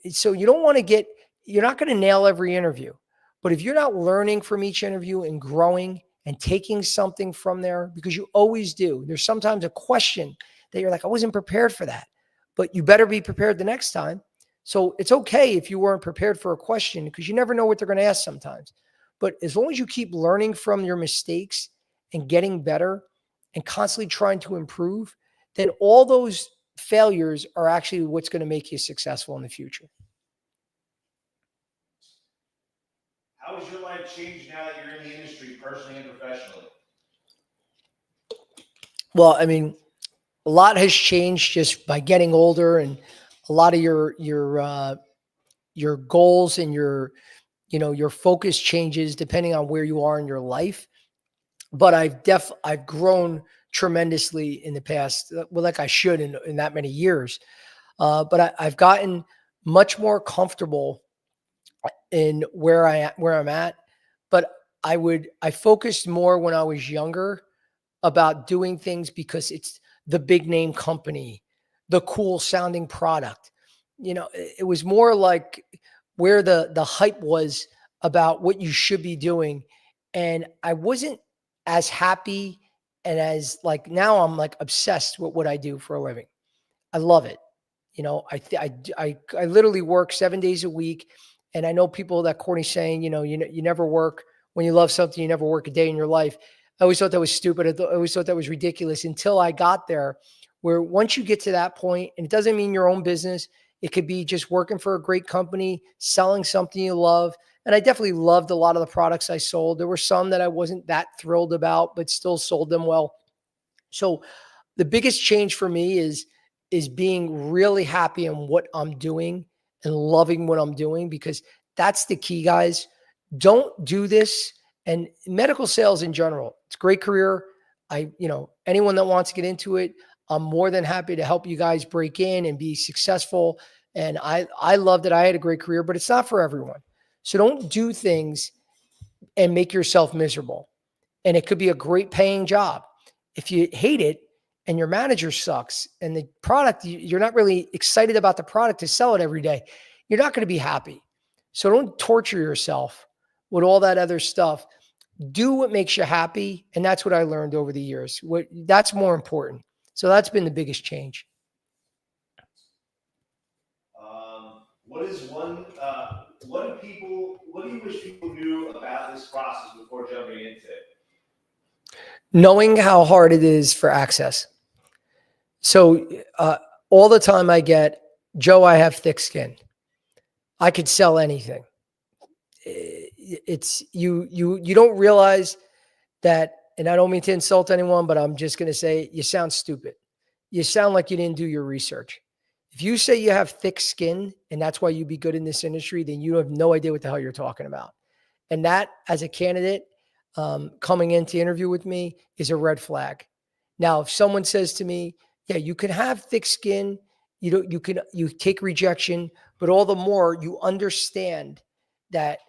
So you don't want to you're not going to nail every interview, but if you're not learning from each interview and growing and taking something from there, because you always do, there's sometimes a question that you're like, I wasn't prepared for that, but you better be prepared the next time. So it's okay if you weren't prepared for a question because you never know what they're going to ask sometimes. But as long as you keep learning from your mistakes and getting better and constantly trying to improve, then all those failures are actually what's going to make you successful in the future. How has your life changed now that you're in the industry, personally and professionally? Well, a lot has changed just by getting older, and a lot of your goals and your focus changes depending on where you are in your life. But I've grown tremendously in the past, well, like I should in that many years. But I've gotten much more comfortable in where I'm at. But I focused more when I was younger about doing things because it's the big name company, the cool sounding product. It was more like where the hype was about what you should be doing. And I wasn't as happy and as like now I'm like obsessed with what I do for a living. I love it. I literally work 7 days a week. And I know people that Courtney's saying, you never work when you love something, you never work a day in your life. I always thought that was stupid. I always thought that was ridiculous until I got there, where once you get to that point, and it doesn't mean your own business, it could be just working for a great company, selling something you love. And I definitely loved a lot of the products I sold. There were some that I wasn't that thrilled about, but still sold them well. So the biggest change for me is being really happy in what I'm doing and loving what I'm doing, because that's the key, guys. Don't do this. And medical sales in general, it's a great career. Anyone that wants to get into it, I'm more than happy to help you guys break in and be successful. And I love that I had a great career, but it's not for everyone. So don't do things and make yourself miserable. And it could be a great paying job. If you hate it and your manager sucks and the product, you're not really excited about the product to sell it every day, you're not going to be happy. So don't torture yourself with all that other stuff. Do what makes you happy. And that's what I learned over the years. That's more important. So that's been the biggest change. What is one, what do you wish people knew about this process before jumping into it? Knowing how hard it is for access. So all the time I get, Joe, I have thick skin. I could sell anything. It's you don't realize that, and I don't mean to insult anyone, but I'm just going to say you sound stupid. you sound like you didn't do your research. If you say you have thick skin and that's why you'd be good in this industry, then you have no idea what the hell you're talking about. And that, as a candidate coming in to interview with me, is a red flag. Now, if someone says to me, "Yeah, you can have thick skin, you take rejection, but all the more you understand that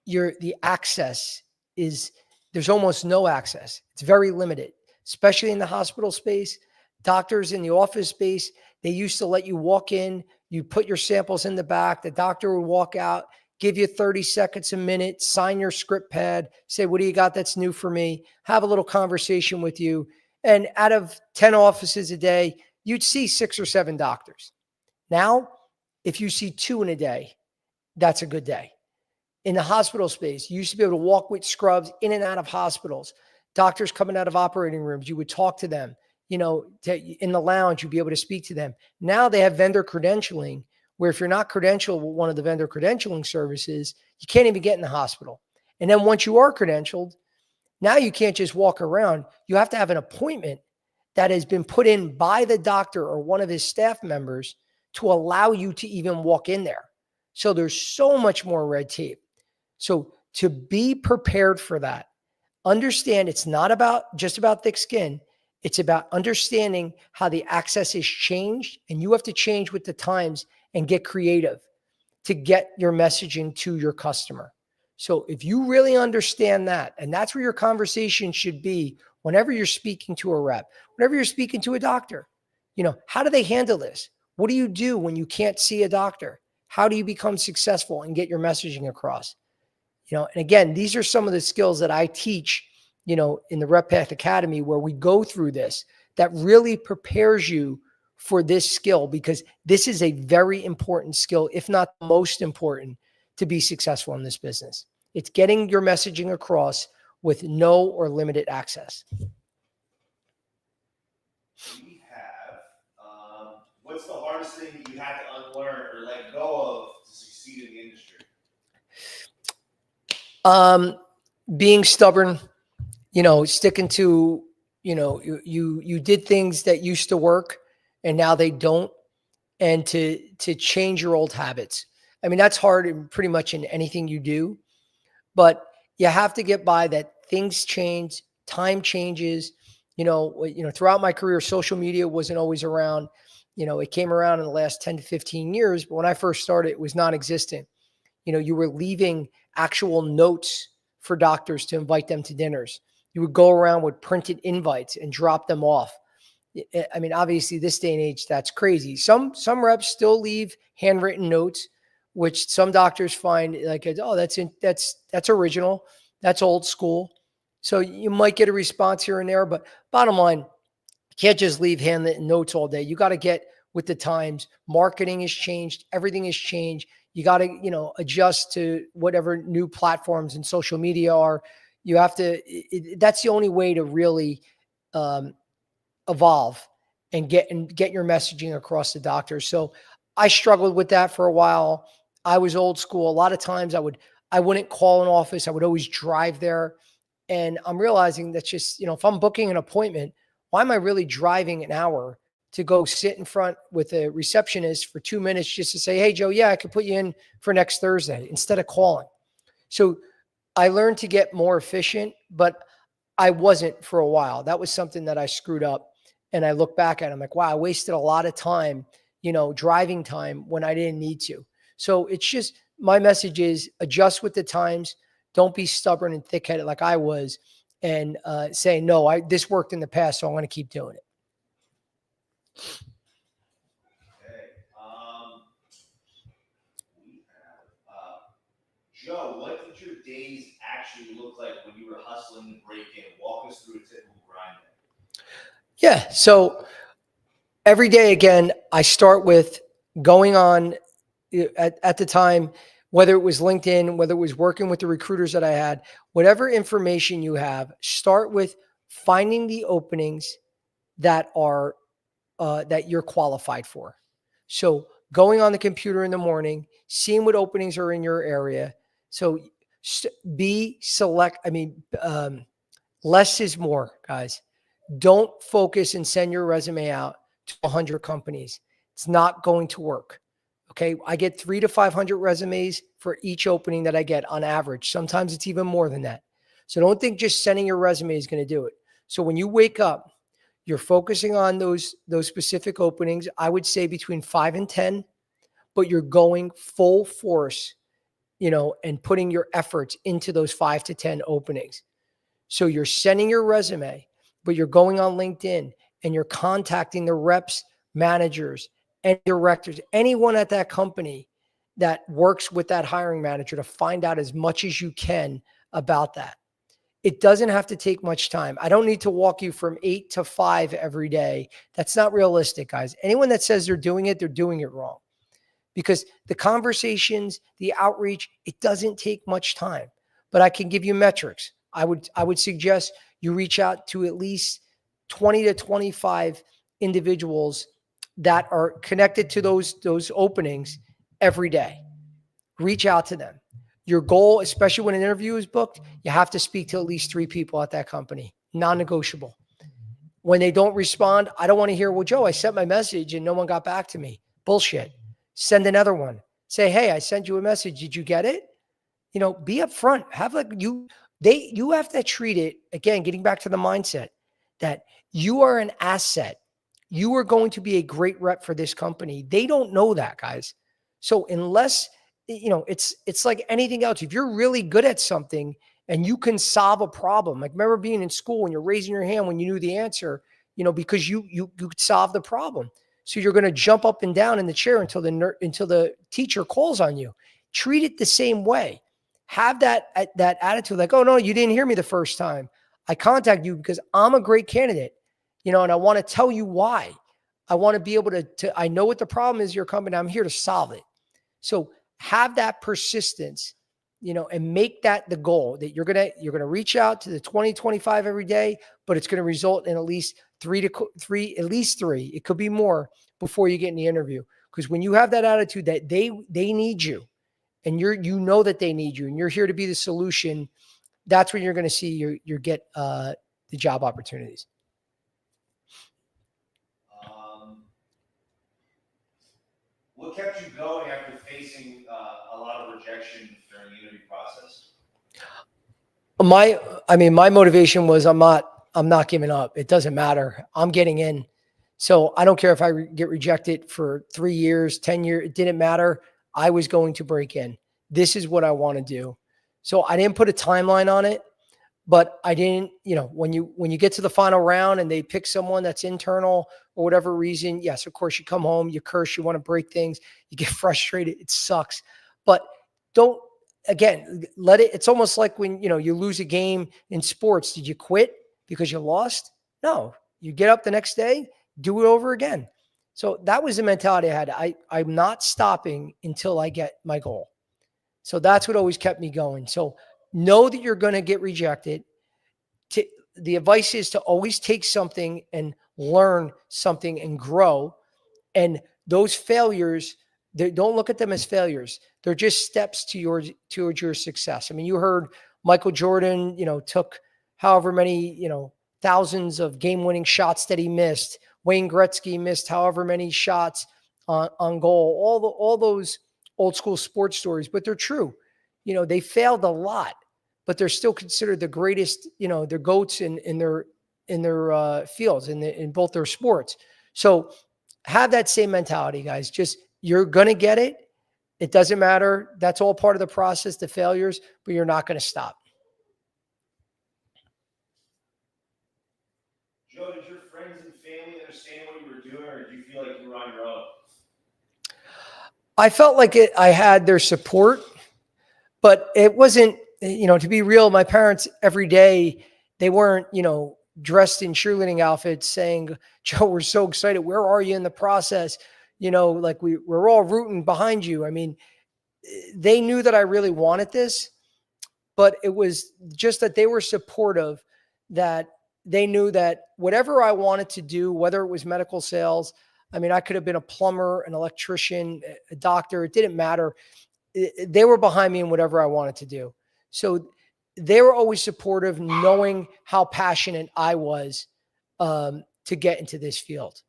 the access is there's almost no access. It's very limited, especially in the hospital space. Doctors in the office space, they used to let you walk in, you put your samples in the back, the doctor would walk out, give you 30 seconds, a minute, sign your script pad, say, what do you got that's new for me? Have a little conversation with you. And out of 10 offices a day, you'd see 6 or 7 doctors. Now, if you see 2 in a day, that's a good day. In the hospital space, you used to be able to walk with scrubs in and out of hospitals. Doctors coming out of operating rooms, you would talk to them. In the lounge, you'd be able to speak to them. Now they have vendor credentialing, where if you're not credentialed with one of the vendor credentialing services, you can't even get in the hospital. And then once you are credentialed, now you can't just walk around. You have to have an appointment that has been put in by the doctor or one of his staff members to allow you to even walk in there. So there's so much more red tape. So to be prepared for that, understand it's not just about thick skin. It's about understanding how the access is changed, and you have to change with the times and get creative to get your messaging to your customer. So if you really understand that, and that's where your conversation should be whenever you're speaking to a rep, whenever you're speaking to a doctor, how do they handle this? What do you do when you can't see a doctor? How do you become successful and get your messaging across? And again, these are some of the skills that I teach, in the RepPath Academy, where we go through this, that really prepares you for this skill, because this is a very important skill, if not the most important, to be successful in this business. It's getting your messaging across with no or limited access. We have, what's the hardest thing that you had to unlearn or let go of to succeed in the industry? Being stubborn, sticking to, you did things that used to work and now they don't, and to change your old habits. I mean, that's hard pretty much in anything you do, but you have to get by that. Things change, time changes. Throughout my career, social media wasn't always around. It came around in the last 10 to 15 years, but when I first started, it was non-existent. You were leaving actual notes for doctors to invite them to dinners. You would go around with printed invites and drop them off. I mean, obviously this day and age, that's crazy. Some reps still leave handwritten notes, which some doctors find like, oh, that's original. That's old school. So you might get a response here and there, but bottom line, you can't just leave handwritten notes all day. You got to get with the times. Marketing has changed. Everything has changed. You got to, adjust to whatever new platforms and social media are. You have to, that's the only way to really evolve and get your messaging across to doctors. So I struggled with that for a while. I was old school. A lot of times I wouldn't call an office. I would always drive there. And I'm realizing that's just, if I'm booking an appointment, why am I really driving an hour to go sit in front with a receptionist for 2 minutes just to say, hey, Joe, yeah, I could put you in for next Thursday, instead of calling? So I learned to get more efficient, but I wasn't for a while. That was something that I screwed up. And I look back at it, I'm like, wow, I wasted a lot of time, driving time when I didn't need to. So it's just, my message is adjust with the times. Don't be stubborn and thick-headed like I was, and say, no, this worked in the past, so I'm going to keep doing it. Okay. Joe, what did your days actually look like when you were hustling and breaking? Walk us through a typical grind. Yeah. So every day, again, I start with going on at the time, whether it was LinkedIn, whether it was working with the recruiters that I had, whatever information you have, start with finding the openings that are that you're qualified for. So going on the computer in the morning, seeing what openings are in your area. So less is more, guys. Don't focus and send your resume out to 100 companies. It's not going to work. Okay. I get 300 to 500 resumes for each opening that I get on average. Sometimes it's even more than that. So don't think just sending your resume is going to do it. So when you wake up, you're focusing on those specific openings. I would say between 5 and 10, but you're going full force, and putting your efforts into those 5 to 10 openings. So you're sending your resume, but you're going on LinkedIn and you're contacting the reps, managers, and directors, anyone at that company that works with that hiring manager, to find out as much as you can about that. It doesn't have to take much time. I don't need to walk you from 8 to 5 every day. That's not realistic, guys. Anyone that says they're doing it wrong, because the conversations, the outreach, it doesn't take much time. But I can give you metrics. I would suggest you reach out to at least 20 to 25 individuals that are connected to those openings every day. Reach out to them. Your goal, especially when an interview is booked, you have to speak to at least 3 people at that company. Non-negotiable. When they don't respond, I don't want to hear, well, Joe, I sent my message and no one got back to me. Bullshit. Send another one. Say, hey, I sent you a message. Did you get it? Be upfront. You have to treat it, again, getting back to the mindset, that you are an asset. You are going to be a great rep for this company. They don't know that, guys. So unless, it's like anything else. If you're really good at something and you can solve a problem, like remember being in school and you're raising your hand when you knew the answer, because you could solve the problem. So you're going to jump up and down in the chair until the teacher calls on you. Treat it the same way. Have that attitude, like, oh no, you didn't hear me the first time. I contacted you because I'm a great candidate, and I want to tell you why. I want to be able to I know what the problem is, your company. I'm here to solve it. So have that persistence, and make that the goal, that you're going to reach out to the 20, 25 every day, but it's going to result in at least three. It could be more before you get in the interview. Because when you have that attitude that they need you, and that they need you, and you're here to be the solution, that's when you're going to see you get the job opportunities. What kept you going after facing a lot of rejection during the interview process? My motivation was I'm not giving up. It doesn't matter. I'm getting in. So I don't care if I get rejected for 3 years, 10 years. It didn't matter. I was going to break in. This is what I want to do. So I didn't put a timeline on it, but I didn't, when you get to the final round and they pick someone that's internal or whatever reason, yes, of course you come home, you curse, you want to break things, you get frustrated. It sucks, but don't, again, it's almost like when, you lose a game in sports. Did you quit because you lost? No, you get up the next day, do it over again. So that was the mentality I had. I'm not stopping until I get my goal. So that's what always kept me going. So know that you're going to get rejected. The advice is to always take something and learn something and grow. And those failures, don't look at them as failures. They're just steps towards your success. I mean, you heard Michael Jordan, took however many, thousands of game-winning shots that he missed. Wayne Gretzky missed however many shots on goal. All those old school sports stories, but they're true. They failed a lot, but they're still considered the greatest, they're GOATs in their fields, in both their sports. So have that same mentality, guys. Just, you're going to get it. It doesn't matter. That's all part of the process, the failures, but you're not going to stop. Joe, did your friends and family understand what you were doing, or did you feel like you were on your own? I felt like I had their support, but it wasn't, to be real, my parents every day, they weren't, dressed in cheerleading outfits saying, Joe, we're so excited. Where are you in the process? Like we're all rooting behind you. I mean, they knew that I really wanted this, but it was just that they were supportive, that they knew that whatever I wanted to do, whether it was medical sales, I mean, I could have been a plumber, an electrician, a doctor. It didn't matter. They were behind me in whatever I wanted to do. So they were always supportive, knowing how passionate I was to get into this field.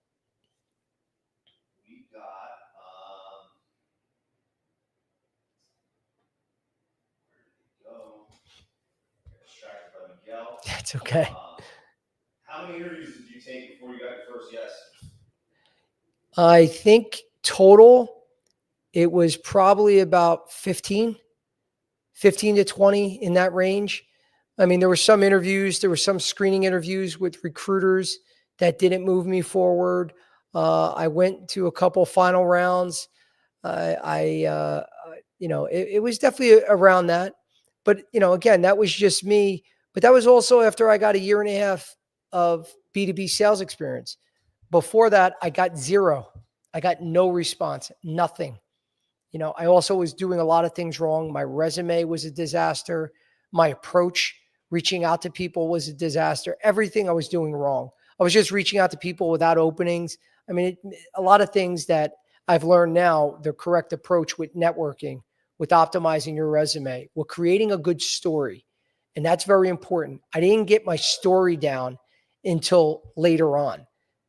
go. That's okay. How many interviews did you take before you got your first yes? I think total, it was probably about 15 to 20 in that range. I mean, there were some interviews, there were some screening interviews with recruiters that didn't move me forward. I went to a couple final rounds. It was definitely around that. But, again, that was just me. But that was also after I got a year and a half of B2B sales experience. Before that, I got zero. I got no response, nothing. I also was doing a lot of things wrong. My resume was a disaster. My approach, reaching out to people, was a disaster. Everything I was doing wrong. I was just reaching out to people without openings. I mean, a lot of things that I've learned now, the correct approach with networking, with optimizing your resume, with creating a good story. And that's very important. I didn't get my story down until later on.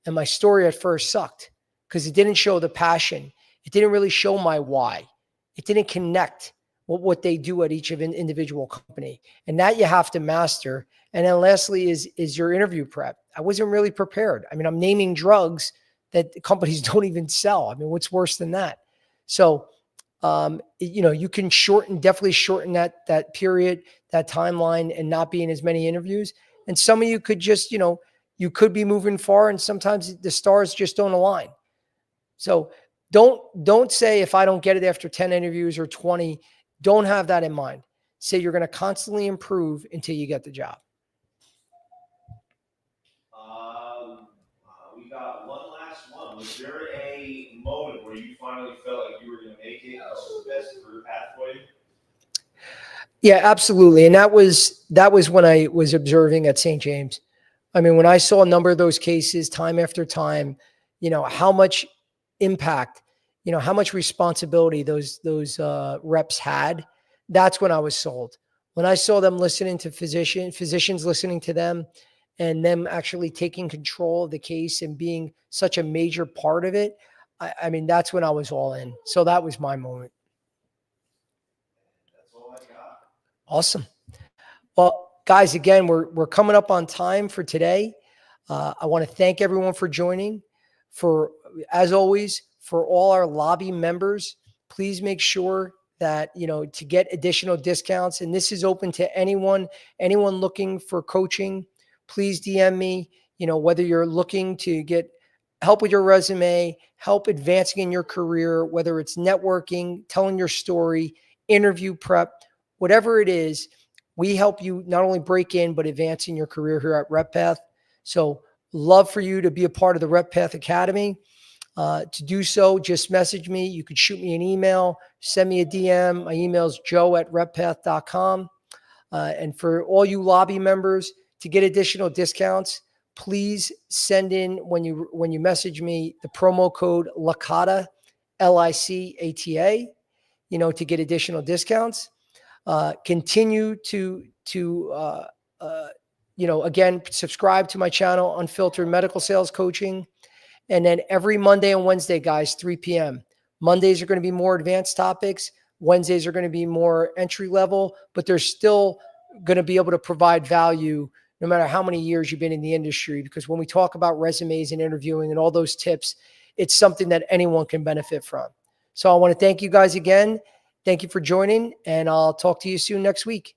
And my story at first sucked because it didn't show the passion. It didn't really show my why. It didn't connect what they do at each of an individual company. And that you have to master. And then lastly is your interview prep. I wasn't really prepared. I mean, I'm naming drugs that companies don't even sell. I mean, what's worse than that? So, you can definitely shorten that period, that timeline, and not be in as many interviews. And some of you could just, you could be moving far, and sometimes the stars just don't align. So don't say, if I don't get it after 10 interviews or 20, don't have that in mind. Say you're going to constantly improve until you get the job. We got one last one. Was there a moment where you finally felt like you were going to make it and this was the best career path for you? Yeah, absolutely. And that was when I was observing at St. James. I mean, when I saw a number of those cases time after time, how much impact, how much responsibility those reps had, that's when I was sold. When I saw them listening to physicians listening to them, and them actually taking control of the case and being such a major part of it, I mean, that's when I was all in. So that was my moment. That's all I got. Awesome. Well, guys, again, we're coming up on time for today. I want to thank everyone for joining. As always, for all our lobby members, please make sure that, to get additional discounts, and this is open to anyone looking for coaching, please DM me, whether you're looking to get help with your resume, help advancing in your career, whether it's networking, telling your story, interview prep, whatever it is, we help you not only break in, but advance in your career here at RepPath. So love for you to be a part of the RepPath Academy. To do so, just message me. You can shoot me an email, send me a DM. My email is joe@reppath.com. And for all you lobby members, to get additional discounts, please send in, when you message me, the promo code Licata, Licata, to get additional discounts. Continue to again, subscribe to my channel, Unfiltered Medical Sales Coaching. And then every Monday and Wednesday, guys, 3 p.m. Mondays are going to be more advanced topics. Wednesdays are going to be more entry level, but they're still going to be able to provide value no matter how many years you've been in the industry. Because when we talk about resumes and interviewing and all those tips, it's something that anyone can benefit from. So I want to thank you guys again. Thank you for joining, and I'll talk to you soon next week.